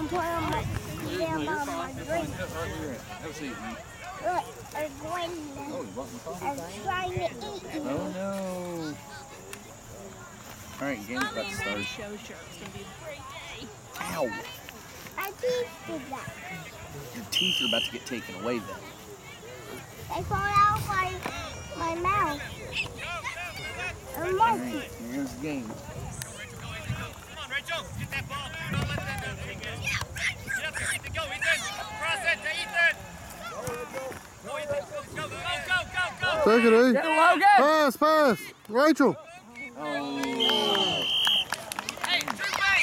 put them on my drink. Have a seat. Look, they're going they're trying to eat me. Oh no. Alright, game's about to start. Show sure it's gonna be a great day. Ow! My teeth did that. Your teeth are about to get taken away then. They fall out my mouth. A monkey. Alright, here goes the game. Come on, Rachel. Get that ball. Do not let them do it. Get up there, Ethan. Go, Ethan. Cross it to Ethan. Go, Ethan. Go, go, go, go, go. Take it, E. Get Logan! Pass, pass. Rachel. Oh. Hey, Drew Bay.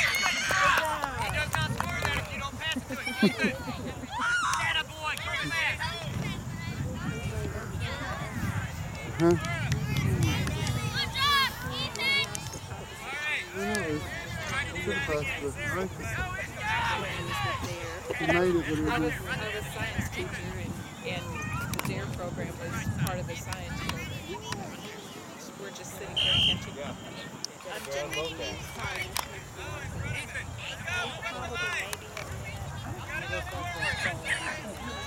He does not score that if you don't pass it to him. Ethan. Atta boy. Go with that. Huh? Good job, Ethan. All right. Trying to do that again, Sarah. He made it, but it I was was a science teacher, and the DARE program was part of the science program. We're just sitting here catching up. I'm just sorry.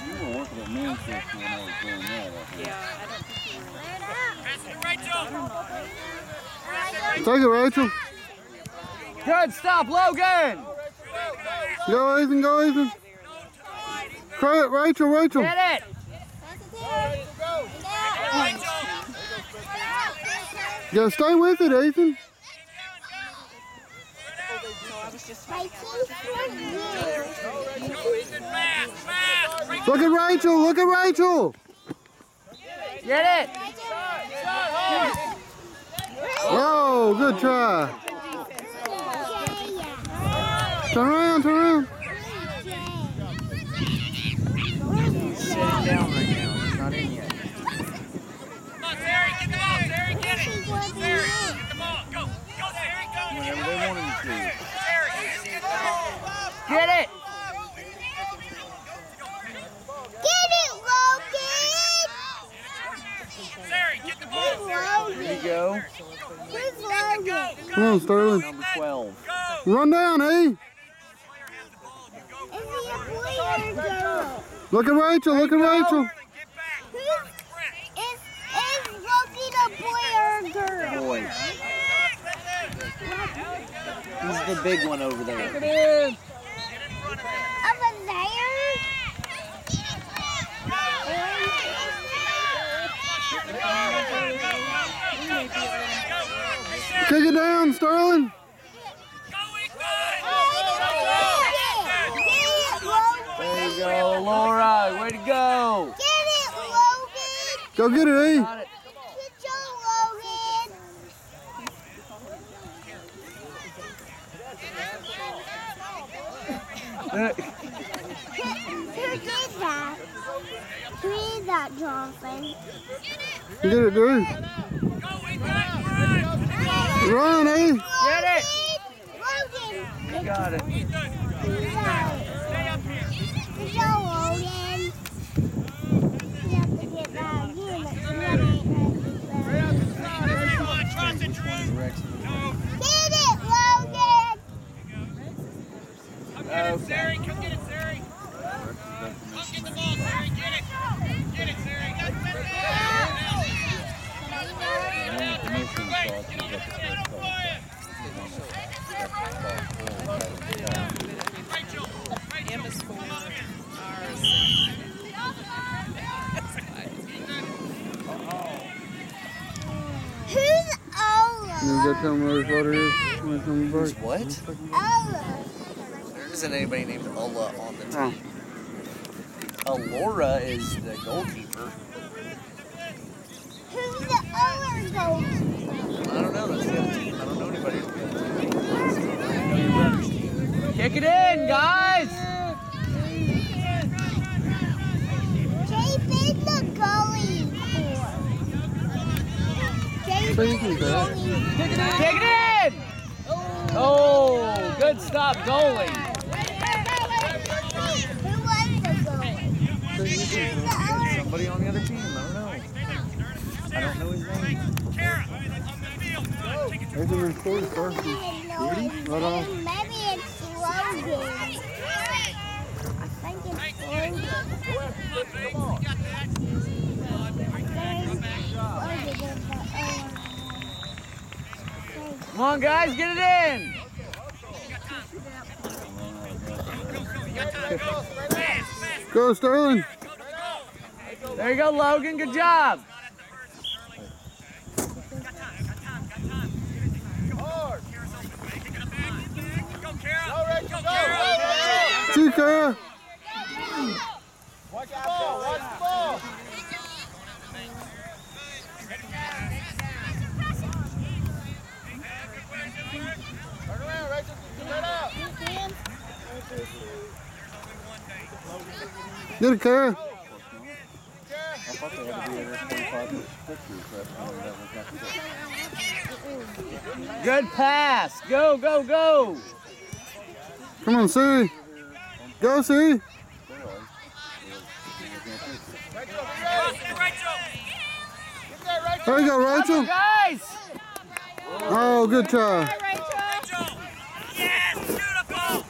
You were working at Manchester when I was doing that. Yeah, I don't think you were. Pass it to Rachel. Take it, Rachel. Good stop, Logan! Go, Ethan, go, Ethan. Credit, Rachel, Rachel. Get it! Yeah, stay with it, Ethan. My teeth were here. Look at Rachel, look at Rachel. Get it! Oh, good try. Turn around, turn around. Sitting down right now. He's not in yet. Come on, Sarah, get the ball. Sarah, get it. Sarah, get the ball. Go. Go, Sarah, go. Whenever they want him to. Sarah, get the ball. Get it! Get it, Logan! Sarah, get the ball. Here you go. Who's Logan? Come on, Sterling. Number 12. Go. Run down, E. Is he a boy or a girl? Look at Rachel, look at Rachel. Get back. Is Logan a boy or a girl? Boy. He's the big one over there. Over there? Kick it down, Sterling. There you go, Laura. Way to go. Get it, Logan! Go get it, E. Got it. Good job, Logan! Who did that? Who did that, Jonathan? Get it, dude. Run, E. Get it! Logan! You got it. Good job, Logan! You have to get that again, but you ain't Get it, Logan! Sarah, come get it, Sarah. Come get the ball, Sarah. Get it. Get it, Sarah. Get on Rachel. Emma's for ours. Who's Ola? You got to tell me what it is. Who's what? Ola. There isn't anybody named Ola on the team. Laura is the goalkeeper. Who's the other goalkeeper? I don't know. That's the other team. I don't know anybody on the other team. Kick it in, guys! Jape is the goalie for. Jape is the goalie. Kick it in! Oh, good stop, goalie. Who was the goalie? Who's the other? Somebody on the other team. I don't know. I don't know his name. There's an important person. Maybe it's Logan. Come on, guys, get it in. Go, Sterling. There you go, Logan. Good job. See, Kara. Watch the ball, watch the ball. Turn around, Rachel. Get out. Get it, Kara. Good pass. Go, go, go. Come on, Siri. Go, Siri. There you go, Rachel. Guys. Oh, good try. Yes, beautiful.